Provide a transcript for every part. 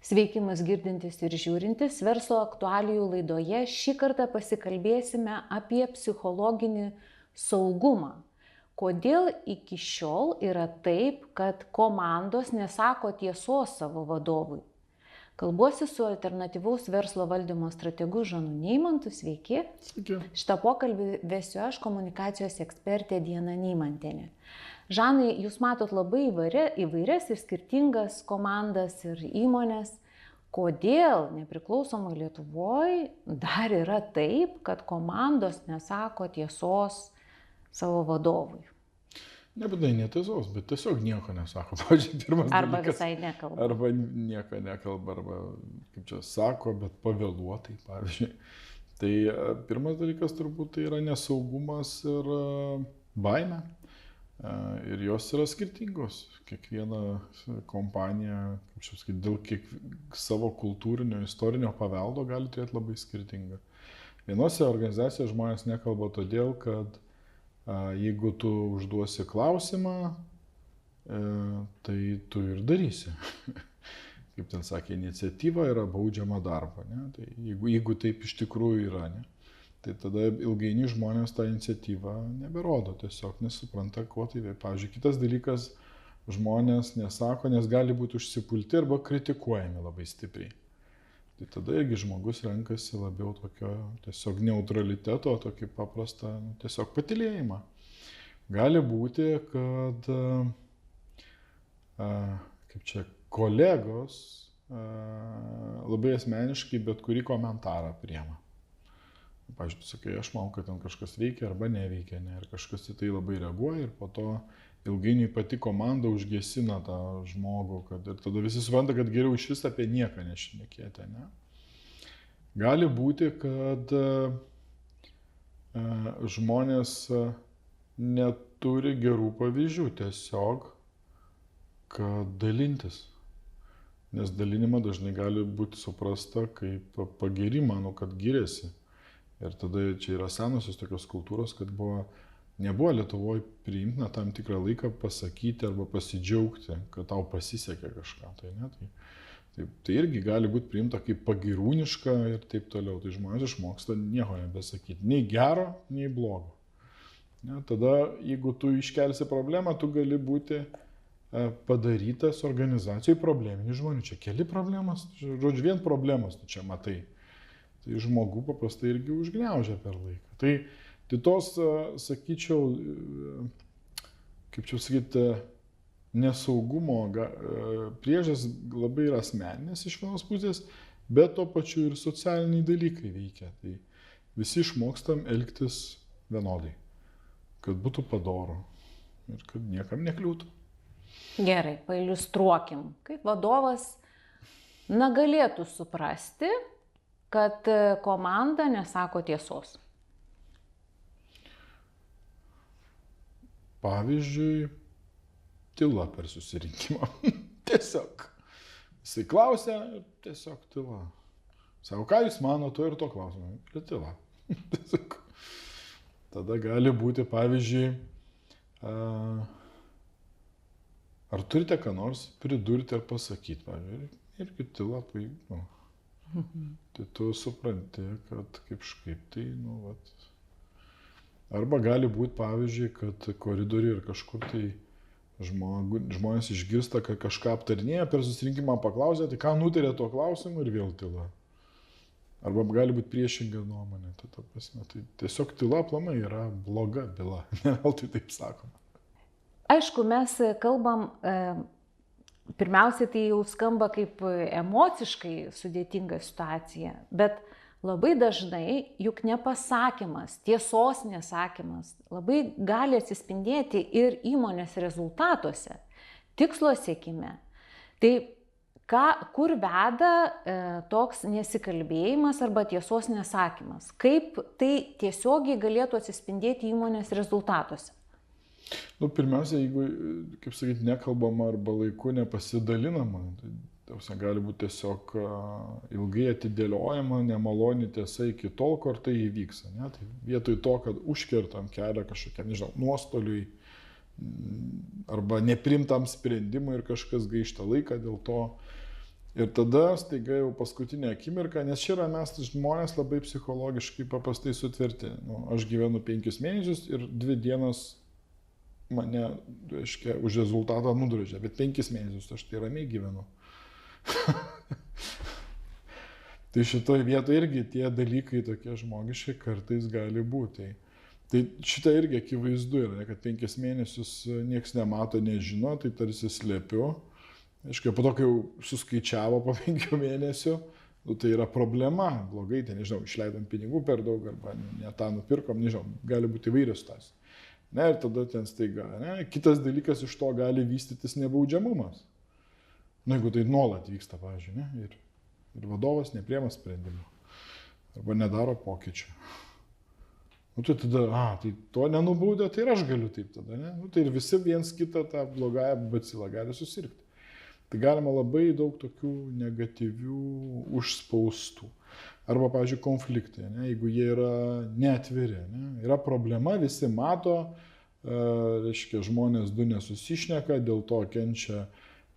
Sveiki mus girdintis ir žiūrintis, verslo aktualijų laidoje šį kartą pasikalbėsime apie psichologinį saugumą. Kodėl iki šiol yra taip, kad komandos nesako tiesos savo vadovui? Kalbuosi su alternatyvaus verslo valdymo strategu Žanu Neimantu. Sveiki. Sveiki. Šitą pokalbį vesiu aš, komunikacijos ekspertė Diana Neimantienė. Žanai, jūs matot labai įvairias ir skirtingas komandas ir įmonės. Kodėl nepriklausomai Lietuvoje dar yra taip, kad komandos nesako tiesos savo vadovui? Nebūtinai netiesos, bet tiesiog nieko nesako. Pavyzdžiui, pirmas Arba dalykas, visai nekalba. Arba nieko nekalba, arba, kaip čia sako, bet pavėluotai, pavyzdžiui. Tai pirmas dalykas turbūt tai yra nesaugumas ir baimė. Ir jos yra skirtingos. Kiekviena kompanija, kaip čia sakyti, dėl savo kultūrinio, istorinio paveldo gali turėti labai skirtingą. Vienose organizacijose žmonės nekalba todėl, kad jeigu tu užduosi klausimą, tai tu ir darysi. Kaip ten sakė, iniciatyva yra baudžiama darbo. Ne? Tai jeigu taip iš tikrųjų yra, ne? Tai tada ilgainiui žmonės tą iniciatyvą neberodo, tiesiog nesupranta, ko tai veikia. Pavyzdžiui, kitas dalykas, žmonės nesako, nes gali būti užsipulti arba kritikuojami labai stipriai. Tai tada irgi žmogus renkasi labiau tokio tiesiog neutraliteto, tokį paprastą tiesiog patylėjimą. Gali būti, kad kaip čia, kolegos labai asmeniškai bet kurį komentarą priema. Pavyzdžiui, tu sakai, aš manau, kad ten kažkas veikia arba neveikia, ne, ir kažkas į tai labai reaguoja ir po to ilgainiui pati komanda užgesina tą žmogų, ir tada visi supranta, kad geriau iš vis apie nieką nešnekėti, ne. Gali būti, kad žmonės neturi gerų pavyzdžių, tiesiog, kad dalintis. Nes dalinimą dažnai gali būti suprasta kaip pagyrimą, kad giriasi. Ir tada čia yra senosios tokios kultūros, kad nebuvo Lietuvoje priimtina tam tikrą laiką pasakyti arba pasidžiaugti, kad tau pasisekė kažką. Tai irgi gali būti priimta kaip pagirūniška ir taip toliau. Tai žmonės išmoksta nieko nebesakyti. Nei gero, nei blogo. Ne, tada, jeigu tu iškelsi problemą, tu gali būti padarytas organizacijai probleminių žmonių. Čia keli problemas, žodžiu, vien problemas tu čia matai. Tai žmogų paprastai irgi užgniaužia per laiką. Tai tos, sakyčiau, kaip čia sakyti, nesaugumo priežastys labai yra asmeninės iš vienos pusės, bet to pačiu ir socialiniai dalykai veikia. Tai visi išmokstam elgtis vienodai, kad būtų padoru ir kad niekam nekliūtų. Gerai, pailiustruokim, kaip vadovas galėtų suprasti, kad komanda nesako tiesos. Pavyzdžiui, tyla per susirinkimą. Tiesiog. Jisai klausia ir tiesiog tyla. Sako, ką jūs mano, to ir to klausimo. Ir tyla. Tiesiog. Tada gali būti, pavyzdžiui, ar turite ką nors pridurti ar pasakyti. Pavyzdžiui, irgi tyla, Tai tu supranti, kad kažkaip tai, Arba gali būti, pavyzdžiui, kad koridoriuje ir kažkur tai žmonės išgirsta, kad kažką aptarinėja, per susirinkimą paklausė, tai ką nutarė tuo klausimu ir vėl tyla. Arba gali būti priešinga nuomonė. Tai tiesiog tyla aplamai yra bloga byla, ne veltui taip sakoma. Aišku, mes kalbam... Pirmiausia, tai jau skamba kaip emociškai sudėtinga situacija, bet labai dažnai juk nepasakymas, tiesos nesakymas labai gali atsispindėti ir įmonės rezultatuose, tikslo siekime. Tai kur veda toks nesikalbėjimas arba tiesos nesakymas? Kaip tai tiesiogiai galėtų atsispindėti įmonės rezultatuose? Pirmiausia, jeigu, kaip sakyti, nekalbama arba laiku nepasidalinama, tai gali būti tiesiog ilgai atidėliojama, nemaloni tiesa iki tol, kur tai įvyks. Ne? Tai vietoj to, kad užkertam kelią kažkokiam, nuostoliui arba neprimtam sprendimui ir kažkas gaišta laiką dėl to, Ir tada staiga jau paskutinė akimirka, nes čia yra mes žmonės labai psichologiškai paprastai sutverti. Nu, aš gyvenu 5 mėnesius ir 2 dienas mane, reiškia, už rezultatą nudrožia, bet 5 mėnesius aš tai ramiai gyvenu. Tai šitoje vietoje irgi tie dalykai tokie žmogiški kartais gali būti. Tai šitą irgi akivaizdu yra, kad 5 mėnesius nieks nemato, nežino, tai tarsi slėpiu. Aiškiai, po to, kai jau suskaičiavo po 5 mėnesių, nu, tai yra problema, blogai, tai nežinau, išleidom pinigų per daug arba ne tą nupirkom, nežinau, gali būti įvairios tas. Ne, ir tada ten staiga. Ne. Kitas dalykas iš to gali vystytis nebaudžiamumas. Na, jeigu tai nuolat vyksta, pavyzdžiui, ne, ir vadovas nepriema sprendimų arba nedaro pokyčių. Nu, tai tada, tai to nenubaudė, tai ir aš galiu taip tada, ne? Nu, tai ir visi viens kitą tą blogąją bacilą gali susirgti. Tai galima labai daug tokių negatyvių užspaustų. Arba, pavyzdžiui, konfliktai, ne? Jeigu jie yra neatviri, ne? Yra problema, visi mato, reiškia, žmonės du nesusišneka, dėl to kenčia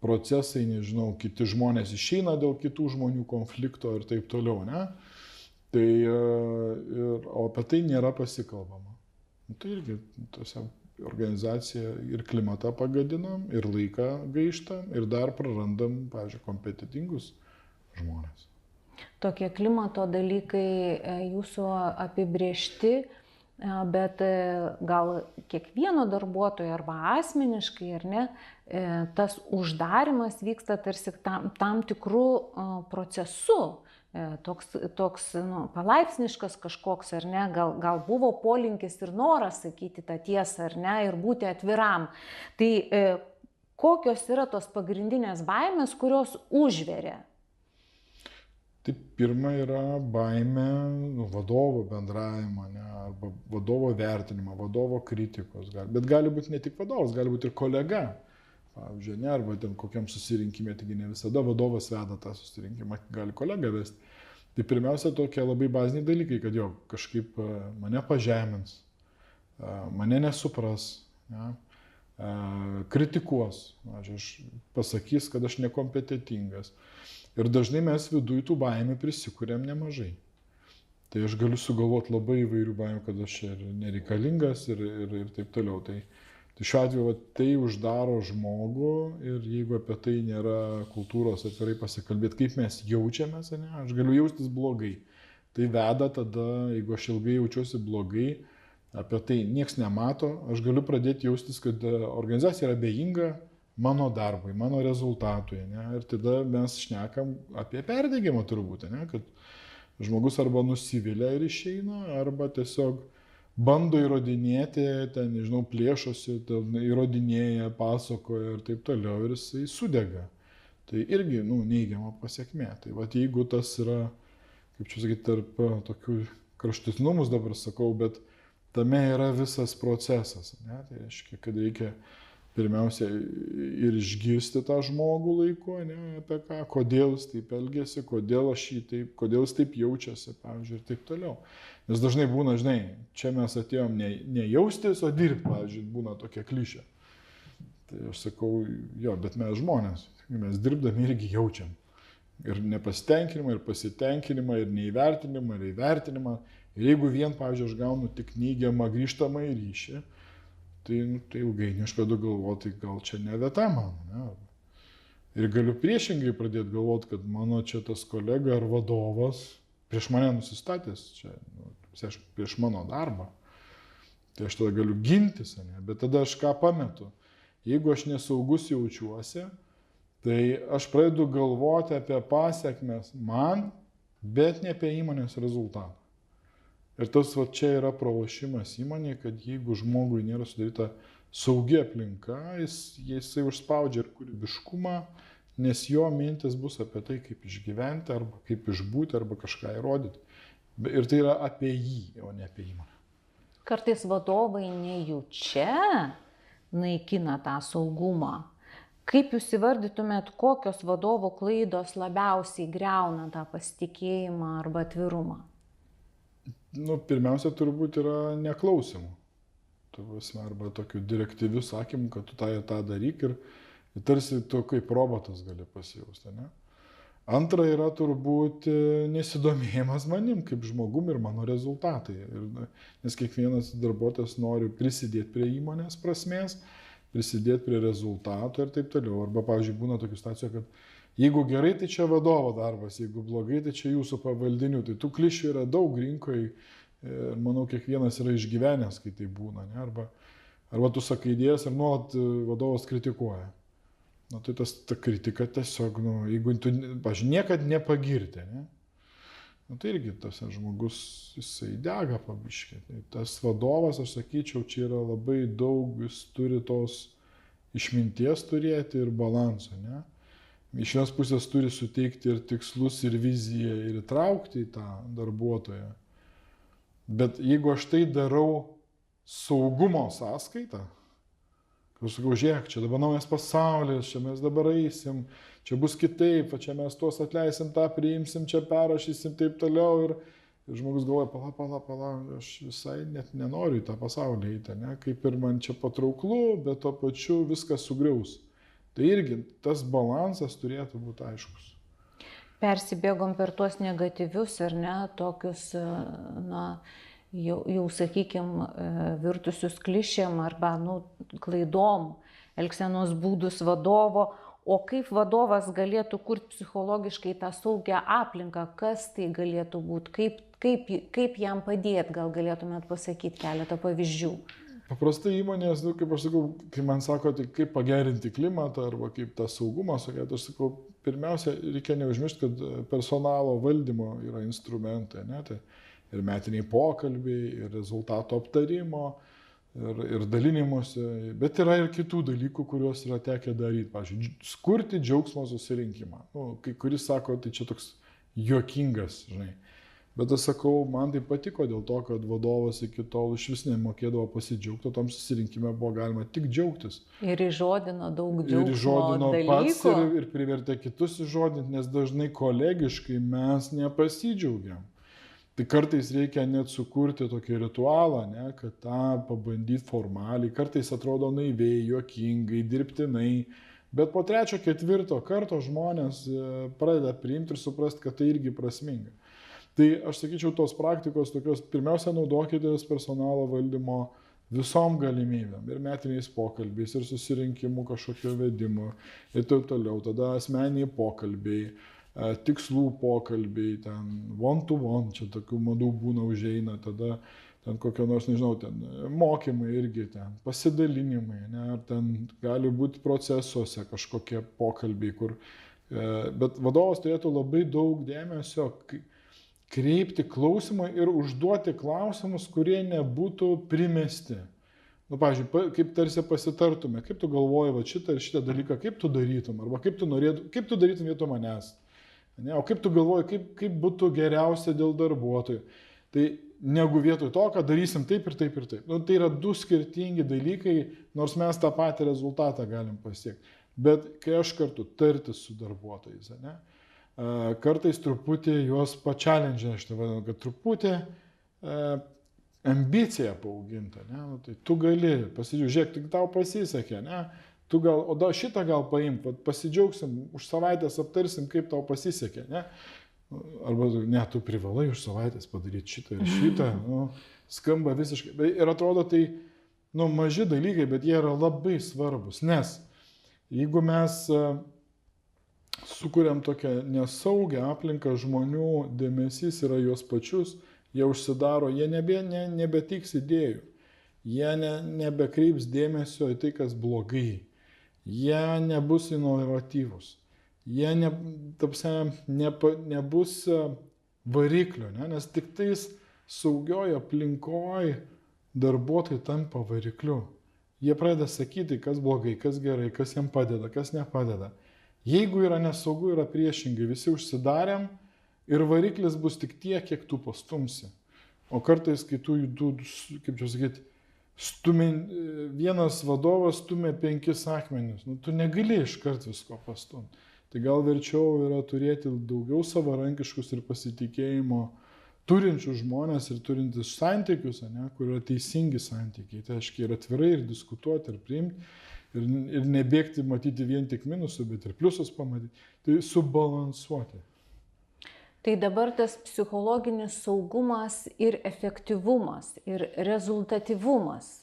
procesai, nežinau, kiti žmonės išeina dėl kitų žmonių konflikto ir taip toliau, ne? Tai, o apie tai nėra pasikalbama. Tai irgi tose organizacija ir klimatą pagadinam, ir laiką gaištam, ir dar prarandam, pavyzdžiui, kompetitingus žmonės. Tokie klimato dalykai jūsų apibrėžti, bet gal kiekvieno darbuotojo arba asmeniškai, ar ne, tas uždarimas vyksta tarsi tam tikrų procesų. Toks palaipsniškas kažkoks, ar ne, gal buvo polinkis ir noras sakyti tą tiesą, ar ne, ir būti atviram. Tai kokios yra tos pagrindinės baimės, kurios užveria? Tai pirma yra baimė vadovo bendravimo, ne, arba vadovo vertinimo, vadovo kritikos. Bet gali būti ne tik vadovas, gali būti ir kolega. Pavyzdžiui, ne, arba ten kokiam susirinkime, taigi ne visada vadovas veda tą susirinkimą, gali kolega vesti. Tai pirmiausia, tokie labai baziniai dalykai, kad jo kažkaip mane pažemins, mane nesupras, ne, kritikuos, aš pasakys, kad aš nekompetentingas. Ir dažnai mes viduj tų baimių prisikuriam nemažai. Tai aš galiu sugalvoti labai įvairių baimių, kad aš čia nereikalingas ir taip toliau. Tai šiuo atveju tai uždaro žmogų ir jeigu apie tai nėra kultūros atvirai pasikalbėti, kaip mes jaučiamės, ne, aš galiu jaustis blogai. Tai veda tada, jeigu aš ilgai jaučiuosi blogai, apie tai nieks nemato, aš galiu pradėti jaustis, kad organizacija yra abejinga mano darbui, mano rezultatui. Ne, ir tada mes šnekam apie perdegimą turbūt, ne, kad žmogus arba nusivilia ir išeina, arba tiesiog bando įrodinėti, ten, nežinau, plėšosi, ten įrodinėja, pasakoja ir taip toliau, ir jisai sudega. Tai irgi, neigiama pasiekmė. Tai va, jeigu tas yra, kaip čia sakyti, tarp tokių kraštutinumus dabar sakau, bet tame yra visas procesas. Ne? Tai reiškia, kad reikia pirmiausia ir išgirsti tą žmogų laiku, ne, apie ką, kodėl jis taip elgėsi, kodėl jis taip jaučiasi, pavyzdžiui, ir taip toliau. Nes dažnai būna, žinai, čia mes atėjom ne jaustis, o dirbti, pavyzdžiui, būna tokia klišė. Tai aš sakau, jo, bet mes žmonės, mes dirbdami irgi jaučiam. Ir nepasitenkinimą, ir pasitenkinimą, ir neįvertinimą, ir įvertinimą. Ir jeigu vien, pavyzdžiui, aš gaunu tik neigiamą grįžtamą į ryšį, tai ilgainiui aš pradėjau galvoti, gal čia ne vieta man. Ne? Ir galiu priešingai pradėti galvoti, kad mano čia tas kolega ar vadovas prieš mane nusistatęs, čia, prieš mano darbą. Tai aš tada galiu gintis, ne? Bet tada aš ką pametu. Jeigu aš nesaugus jaučiuosi, tai aš pradedu galvoti apie pasiekmes man, bet ne apie įmonės rezultatą. Ir tas va, čia yra pralošimas įmonėje, kad jeigu žmogui nėra sudaryta saugi aplinka, jisai užspaudžia ir kūrybiškumą, nes jo mintis bus apie tai, kaip išgyventi, arba kaip išbūti, arba kažką įrodyti. Ir tai yra apie jį, o ne apie įmonę. Kartais vadovai nejučia naikina tą saugumą. Kaip jūs įvardytumėt, kokios vadovo klaidos labiausiai griauna tą pasitikėjimą arba atvirumą? Pirmiausia, turbūt yra neklausimų. Arba tokių direktyvių sakymų, kad tu tą daryk ir tarsi tu kaip robotas gali pasijausti. Ne? Antra yra turbūt nesidomėjimas manim kaip žmogum ir mano rezultatai. Nes kiekvienas darbuotojas nori prisidėti prie įmonės prasmės, prisidėti prie rezultato ir taip toliau. Arba, pavyzdžiui, būna tokių situacijų, kad jeigu gerai, tai čia vadovo darbas, jeigu blogai, tai čia jūsų pavaldinių. Tai tų klišių yra daug rinkoje ir manau, kiekvienas yra išgyvenęs, kai tai būna. Ne? Arba tu sakai idėjas ir nuolat vadovas kritikuoja. Nu, tai ta kritika tiesiog, jeigu tu, pažiūrėjau, niekad nepagirti, ne? Nu, tai irgi tas žmogus, jisai dega pabiškiai. Tai tas vadovas, aš sakyčiau, čia yra labai daug, jis turi tos išminties turėti ir balanso, ne? Iš vienos pusės turi suteikti ir tikslus, ir viziją, ir įtraukti į tą darbuotoją. Bet jeigu aš tai darau saugumo sąskaitą, aš sakau, žiūrėk, čia dabar naujas pasaulis, čia mes dabar eisim, čia bus kitaip, čia mes tuos atleisim, tą priimsim, čia perrašysim, taip toliau. Ir žmogus galvoja, pala, aš visai net nenoriu į tą pasaulį eiti, ne? Kaip ir man čia patrauklu, bet tuo pačiu viskas sugriaus. Tai irgi tas balansas turėtų būti aiškus. Persibėgom per tuos negatyvius ar ne, tokius, jau sakykime, virtusius klišėm arba klaidom, elgsenos būdus vadovo, o kaip vadovas galėtų kurti psichologiškai tą saugią aplinką, kas tai galėtų būti, kaip jam padėti, gal galėtumėt pasakyti keletą pavyzdžių. Paprastai įmonės, kaip aš sakau, kai man sako, tai kaip pagerinti klimatą arba kaip tą saugumą sakėti, aš sakau, pirmiausia, reikia neužmiršti, kad personalo valdymo yra instrumentai, ne? Tai ir metiniai pokalbiai, ir rezultato aptarimo, ir dalinimuose, bet yra ir kitų dalykų, kuriuos yra tekę daryti. Pavyzdžiui, kurti džiaugsmo susirinkimą. Kai kuris sako, tai čia toks juokingas, žinai. Bet aš sakau, man tai patiko dėl to, kad vadovas iki tol iš vis nemokėdavo pasidžiaugti, o tam susirinkime buvo galima tik džiaugtis. Ir įžodino daug džiaugsmo ir įžodino dalykų. Pats ir privertė kitus įžodinti, nes dažnai kolegiškai mes nepasidžiaugiam. Tai kartais reikia net sukurti tokį ritualą, ne, kad tą pabandyti formaliai, kartais atrodo naiviai, juokingai, dirbtinai, bet po 3-4 karto žmonės pradeda priimti ir suprasti, kad tai irgi prasminga. Tai aš sakyčiau, tos praktikos tokios, pirmiausia, naudokitės personalo valdymo visom galimybėm, ir metiniais pokalbiais, ir susirinkimų kažkokio vedimo, ir taip toliau, tada asmeniniai pokalbiai, tikslų pokalbiai, ten one-to-one, čia tokių madų būna užeina, tada ten kokio nors, nežinau, ten mokymai irgi, ten pasidalinimai, ne, ar ten gali būti procesuose kažkokie pokalbiai, kur, bet vadovas turėtų labai daug dėmesio kreipti klausimą ir užduoti klausimus, kurie nebūtų primesti. Pavyzdžiui, kaip tarsi pasitartume, kaip tu galvoji va šitą ir šitą dalyką, kaip tu darytum, arba kaip tu darytum vietoj manęs. Ne, o kaip tu galvoji, kaip būtų geriausia dėl darbuotojų. Tai negu vietoj to, kad darysim taip ir taip ir taip. Tai yra du skirtingi dalykai, nors mes tą patį rezultatą galim pasiekti. Bet kai aš kartu tartis su darbuotojais, ne, kartais truputį juos pačelendžia, aš tai vadinu, kad truputį ambiciją paauginta. Ne, tai tu gali pasižiūrėk, tik tau pasisekė, ne. Tu gal, o šitą gal paimk, pasidžiaugsim, už savaitės aptarsim, kaip tau pasisekė, ne? Arba ne, tu privalai už savaitės padaryti šitą ir šitą, skamba visiškai. Ir atrodo tai, maži dalykai, bet jie yra labai svarbus, nes jeigu mes sukuriam tokią nesaugią aplinką, žmonių dėmesys yra juos pačius, jie užsidaro, jie nebetiks idėjų, jie nebekreips dėmesio į tai, kas blogai. Jie nebus inovatyvūs, jie nebus variklio, ne? Nes tik tais saugioje aplinkoje darbuotojai tampa varikliu. Jie pradeda sakyti, kas blogai, kas gerai, kas jam padeda, kas nepadeda. Jeigu yra nesaugu, yra priešingai, visi užsidarėm ir variklis bus tik tiek, kiek tu pastumsi. O kartais, kai tu, kaip čia sakyti, vienas vadovas stumia 5 akmenis, tu negali iškart visko pastumti. Tai gal verčiau yra turėti daugiau savarankiškus ir pasitikėjimo turinčių žmonės ir turintis santykius, ne, kur yra teisingi santykiai. Tai aiškiai ir atvirai, ir diskutuoti, ir priimti. ir nebėgti matyti vien tik minusų, bet ir pliusus pamatyti. Tai subalansuoti. Tai dabar tas psichologinis saugumas ir efektyvumas ir rezultatyvumas,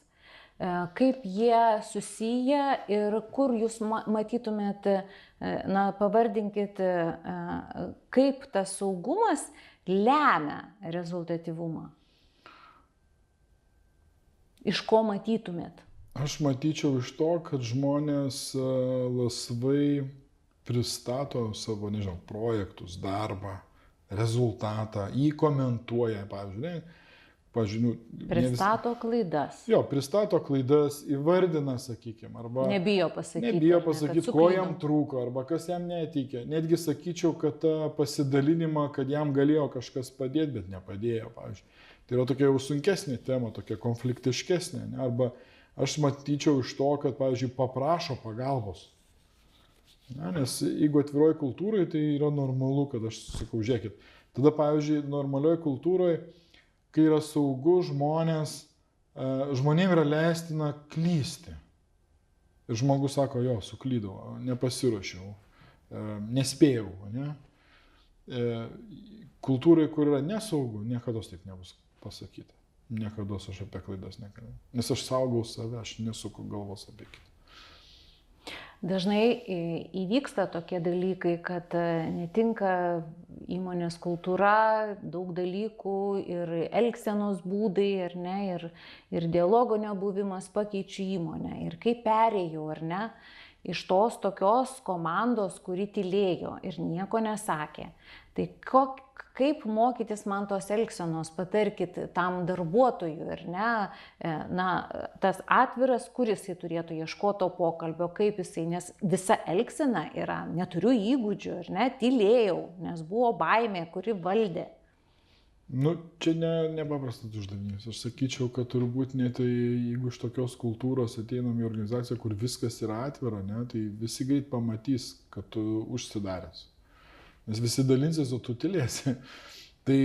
kaip jie susiję ir kur jūs matytumėt, pavardinkit, kaip tas saugumas lemia rezultatyvumą? Iš ko matytumėt? Aš matyčiau iš to, kad žmonės laisvai pristato savo, projektus, darbą, rezultatą, jį komentuoja, pavyzdžiui, pristato klaidas. Jo, pristato klaidas, įvardina, sakykime, arba nebijo pasakyti, ko jam trūko, arba kas jam netikė. Netgi sakyčiau, kad tą pasidalinimą, kad jam galėjo kažkas padėti, bet nepadėjo, pavyzdžiui. Tai yra tokia jau sunkesnė tema, tokia konfliktiškesnė, ne? Arba aš matyčiau iš to, kad, pavyzdžiui, paprašo pagalbos. Ne? Nes jeigu atviroje kultūroje, tai yra normalu, kad aš sakau, žiūrėkit. Tada, pavyzdžiui, normalioje kultūroje, kai yra saugu, žmonėms yra leistina klysti. Ir žmogus sako, jo, suklydau, nepasiruošiau, nespėjau. Ne? Kultūrai, kur yra nesaugu, niekada taip nebus pasakyta. Niekada aš apie klaidas nekalbėjau. Nes aš saugau save, aš nesuku galvos apie kitą. Dažnai įvyksta tokie dalykai, kad netinka įmonės kultūra, daug dalykų ir elgsenos būdai, ar ne, ir dialogo nebuvimas pakeičia įmonę. Ir kaip perėjau, ar ne, iš tos tokios komandos, kuri tylėjo ir nieko nesakė. Tai kaip mokytis man tos elgsenos, patarkit tam darbuotojui, ar ne, tas atviras, kuris jisai turėtų ieškoti to pokalbio, kaip jisai, nes visa elgsena yra, neturiu įgūdžių, ar ne, tylėjau, nes buvo baimė, kuri valdė. Čia nepaprastas uždavinys. Aš sakyčiau, kad turbūt net jeigu iš tokios kultūros ateinam į organizaciją, kur viskas yra atvira, ne, tai visi greit pamatys, kad tu užsidaręs. Nes visi dalinsis, o tu tylėsi. Tai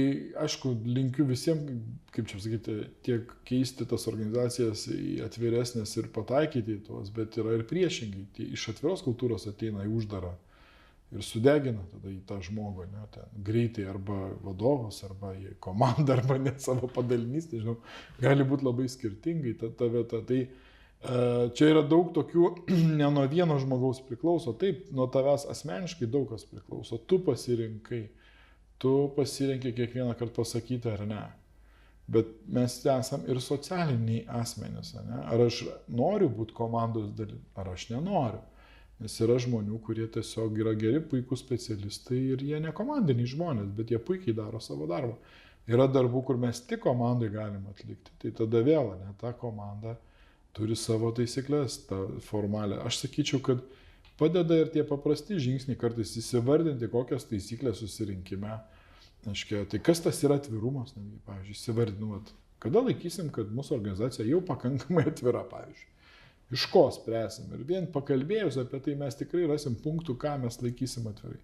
aišku, linkiu visiems, kaip čia sakyti, tiek keisti tas organizacijas į atviresnės ir pataikyti į tuos, bet yra ir priešingai. Tai iš atviros kultūros ateina į uždarą ir sudegina tada į tą žmogų, ne, ten, greitai arba vadovas, arba į komandą, arba net savo padalinys, tai žinau, gali būti labai skirtingai ta vieta. Tai čia yra daug tokių, ne nuo vieno žmogaus priklauso, taip, nuo tavęs asmeniškai daug kas priklauso, tu pasirinkai kiekvieną kartą pasakyti ar ne, bet mes esam ir socialiniai asmenys, ne? Ar aš noriu būti komandos dalim, ar aš nenoriu, nes yra žmonių, kurie tiesiog yra geri, puikūs specialistai ir jie ne komandiniai žmonės, bet jie puikiai daro savo darbą. Yra darbų, kur mes tik komandai galim atlikti, tai tada vėl, ne, ta komanda turi savo taisyklės, tą formalę. Aš sakyčiau, kad padeda ir tie paprasti žingsniai kartais įsivardinti, kokias taisyklės susirinkime. Tai kas tas yra atvirumas, pavyzdžiui, įsivardinuot. Kada laikysim, kad mūsų organizacija jau pakankamai atvira, pavyzdžiui. Iš ko spręsim. Ir vien pakalbėjus apie tai mes tikrai rasim punktų, ką mes laikysim atvirai.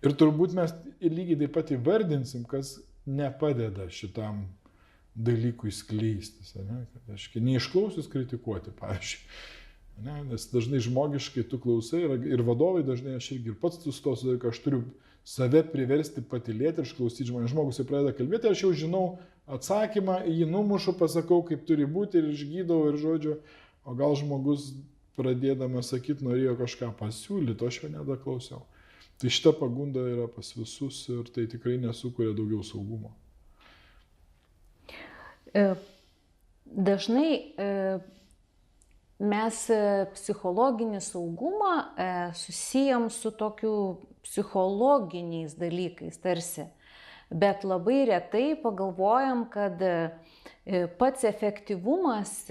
Ir turbūt mes lygiai taip pat įvardinsim, kas nepadeda šitam dalykui skleistis, ne? Neišklausius kritikuoti, pavyzdžiui. Ne? Nes dažnai žmogiškai tu klausai ir vadovai dažnai, aš irgi ir pats sustosiu, kad aš turiu save priversti patylėti ir išklausyti žmonės. Žmogus jau pradeda kalbėti, aš jau žinau atsakymą, jį numušu, pasakau, kaip turi būti ir išgydau ir žodžiu, o gal žmogus pradėdamas sakyti norėjo kažką pasiūlyti, o aš jo nedaklausiau. Tai šita pagunda yra pas visus ir tai tikrai nesukuria daugiau saugumo. Dažnai mes psichologinį saugumą susijam su tokiu psichologiniais dalykais tarsi, bet labai retai pagalvojam, kad pats efektyvumas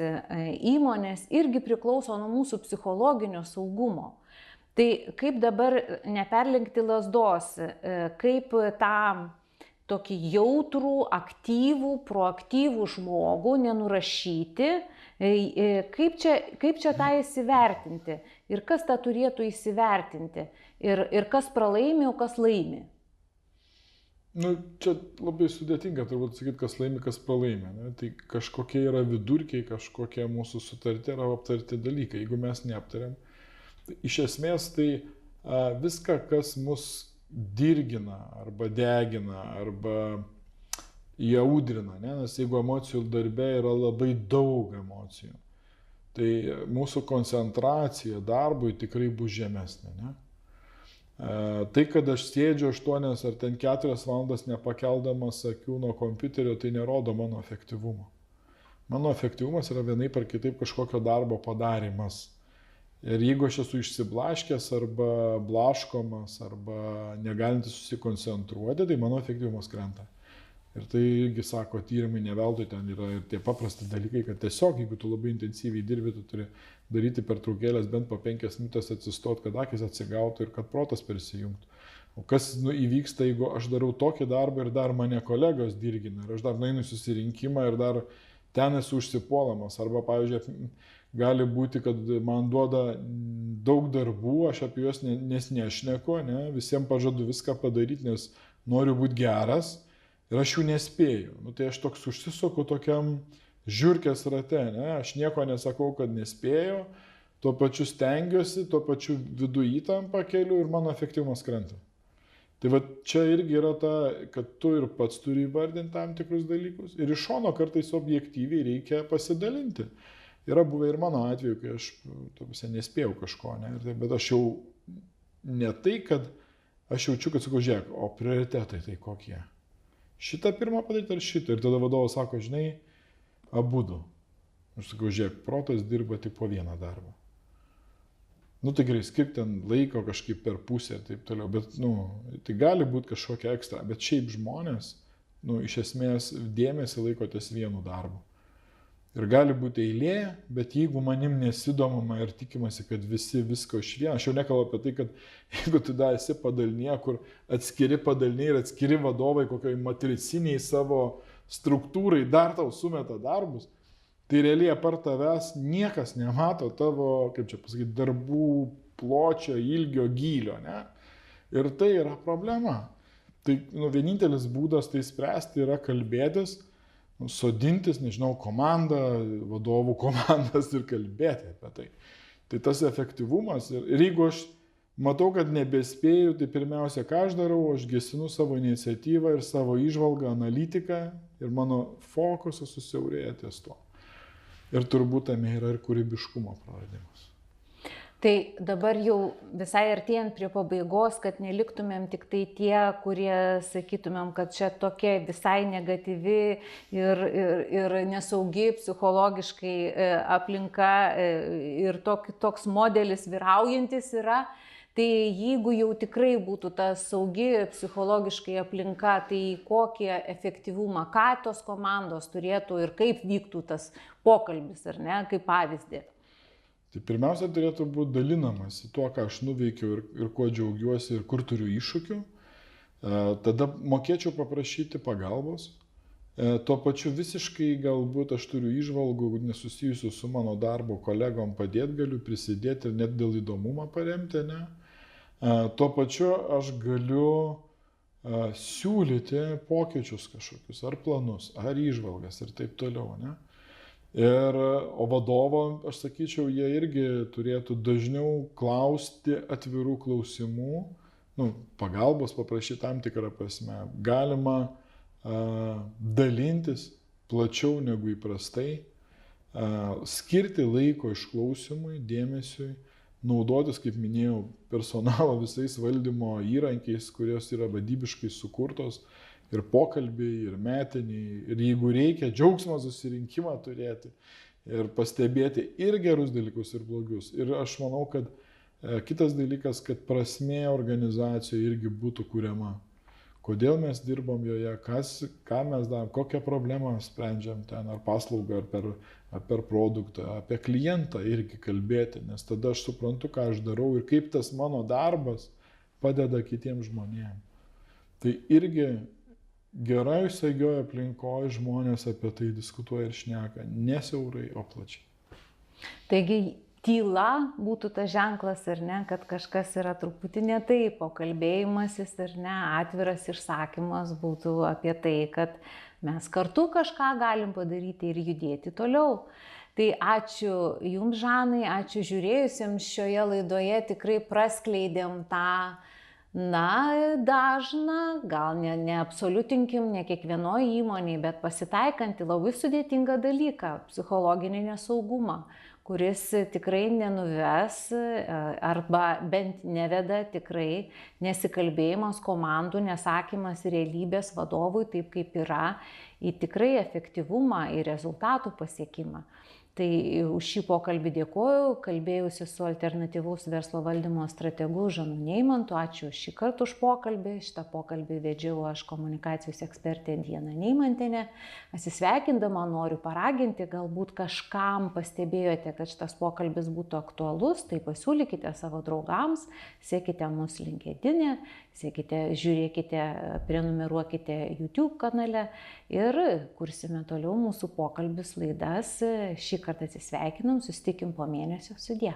įmonės irgi priklauso nuo mūsų psichologinio saugumo. Tai kaip dabar neperlenkti lazdos, kaip tą tokį jautrų, aktyvų, proaktyvų žmogų nenurašyti, kaip čia tą įsivertinti ir kas tą turėtų įsivertinti ir kas pralaimi, o kas laimi. Nu, čia labai sudėtinga turbūt sakyti, kas laimi, kas pralaimi. Ne? Tai kažkokie yra vidurkiai, kažkokie mūsų sutarti yra aptarti dalykai. Jeigu mes neaptariam, tai iš esmės tai viską, kas mus dirgina arba degina arba įaudrina, ne? Nes jeigu emocijų darbe yra labai daug emocijų, tai mūsų koncentracija darbui tikrai bus žemesnė. Ne? Tai, kad aš sėdžiu 8 ar ten 4 valandas nepakeldamas akių nuo kompiuterio, tai nerodo mano efektyvumo. Mano efektyvumas yra vienaip ar kitaip kažkokio darbo padarimas. Ir jeigu aš esu išsiblaškęs arba blaškomas arba negalintis susikoncentruoti, tai mano efektyvumas krenta. Ir tai irgi sako tyrimai, ne veltui ten yra ir tie paprasti dalykai, kad tiesiog, jeigu tu labai intensyviai dirbi, tu turi daryti pertraukėlės bent po 5 minutės atsistot, kad akis atsigautų ir kad protas persijungtų. O kas įvyksta, jeigu aš darau tokį darbą ir dar mane kolegos dirgina, ir aš dar nueinu į susirinkimą ir dar ten esu užsipuolamas. Arba, pavyzdžiui, gali būti, kad man duoda daug darbų, aš apie juos nešneku, ne? Visiems pažadu viską padaryti, nes noriu būti geras. Ir aš jų nespėju. Nu, tai aš toks užsisuku tokiam žiurkės rate, ne? Aš nieko nesakau, kad nespėju, tuo pačiu stengiuosi, tuo pačiu viduje įtampą keliu ir mano efektyvumas krenta. Tai va čia irgi yra ta, kad tu ir pats turi įvardinti tam tikrus dalykus ir iš šono kartais objektyviai reikia pasidalinti. Yra buvę ir mano atveju, kai aš nespėjau kažko, ne? Bet aš jau ne tai, kad aš jaučiu, kad sakau, žiūrėk, o prioritetai tai kokie? Šitą pirmą padaryti ar šitą? Ir tada vadovas sako, žinai, abudu. Aš sakau, žiūrėk, protas dirba tik po vieną darbą. Nu tai gerai, skirk ten laiko kažkaip per pusę ir taip toliau, bet, tai gali būti kažkokia ekstra, bet šiaip žmonės, iš esmės dėmesį laiko ties vienu darbu. Ir gali būti eilė, bet jeigu manim nesidomama ir tikimasi, kad visi visko iš vieno, aš jau nekalbu apie tai, kad jeigu tu dar esi padalinė, kur atskiri padaliniai ir atskiri vadovai kokioj matriciniai savo struktūrai dar tau sumeta darbus, tai realiai apart tavęs niekas nemato tavo, kaip čia pasakyti, darbų pločio, ilgio, gylio, ne? Ir tai yra problema. Tai vienintelis būdas tai spręsti yra kalbėtis, sodintis, nežinau, komandą, vadovų komandas ir kalbėti apie tai. Tai tas efektyvumas ir jeigu aš matau, kad nebespėju, tai pirmiausia, ką aš darau, aš gesinu savo iniciatyvą ir savo įžvalgą, analitiką ir mano fokusas susiaurėja ties to. Ir turbūt tame yra ir kūrybiškumo praradimas. Tai dabar jau visai artėjant prie pabaigos, kad neliktumėm tik tai tie, kurie sakytumėm, kad čia tokia visai negatyvi ir nesaugi psichologiškai aplinka ir toks modelis vyraujantis yra. Tai jeigu jau tikrai būtų ta saugi psichologiškai aplinka, tai kokį efektyvumą, ką tos komandos turėtų ir kaip vyktų tas pokalbis, ar ne, kaip pavyzdį? Tai pirmiausia, turėtų būti dalinamasi tuo, ką aš nuveikiau ir kuo džiaugiuosi ir kur turiu iššūkių. Tada mokėčiau paprašyti pagalbos. Tuo pačiu visiškai galbūt aš turiu įžvalgų nesusijusių su mano darbo kolegom padėti galiu, prisidėti ir net dėl įdomumo paremti, ne? Tuo pačiu aš galiu siūlyti pokyčius kažkokius, ar planus, ar įžvalgas ir taip toliau, ne? O vadovo, aš sakyčiau, jie irgi turėtų dažniau klausti atvirų klausimų, pagalbos paprašyti tam tikrą prasme. Galima dalintis plačiau negu įprastai, skirti laiko išklausimui, dėmesiui, naudotis, kaip minėjau, personalo visais valdymo įrankiais, kurios yra vadybiškai sukurtos, ir pokalbiai, ir metiniai, ir jeigu reikia, džiaugsmą susirinkimą turėti, ir pastebėti ir gerus dalykus, ir blogius. Ir aš manau, kad kitas dalykas, kad prasmė organizacijoje irgi būtų kuriama. Kodėl mes dirbam joje, ką mes darom, kokią problemą sprendžiam ten, ar paslaugą, ar per produktą, apie klientą irgi kalbėti, nes tada aš suprantu, ką aš darau ir kaip tas mano darbas padeda kitiems žmonėms. Tai irgi gerai saugioje aplinkoje žmonės apie tai diskutuoja ir šneka, ne siaurai, o plačiai. Taigi tyla būtų tas ženklas, ar ne, kad kažkas yra truputį ne taip, o kalbėjimasis, ar ne, atviras išsakymas būtų apie tai, kad mes kartu kažką galim padaryti ir judėti toliau. Tai ačiū Jums, Žanai, ačiū žiūrėjusiems šioje laidoje, tikrai praskleidėm tą, dažną, gal neabsoliutinkim, ne kiekvienoje įmonėje, bet pasitaikantį labai sudėtingą dalyką - psichologinį nesaugumą, kuris tikrai nenuves arba bent neveda tikrai nesikalbėjimas komandų, nesakymas realybės vadovui taip kaip yra, į tikrai efektyvumą, į rezultatų pasiekimą. Tai už šį pokalbį dėkoju, kalbėjausi su alternatyvaus verslo valdymo strategu Žanu Neimantu, ačiū šį kartą už pokalbį, šitą pokalbį vedžiau aš komunikacijos ekspertė Diana Neimantienė. Atsisveikindama noriu paraginti, galbūt kažkam pastebėjote, kad šitas pokalbis būtų aktualus, tai pasiūlykite savo draugams, sekite mus LinkedIn, žiūrėkite, prenumeruokite YouTube kanale ir kursime toliau mūsų pokalbis laidas. Šį kartą atsisveikinam, susitikim po mėnesio, sudie.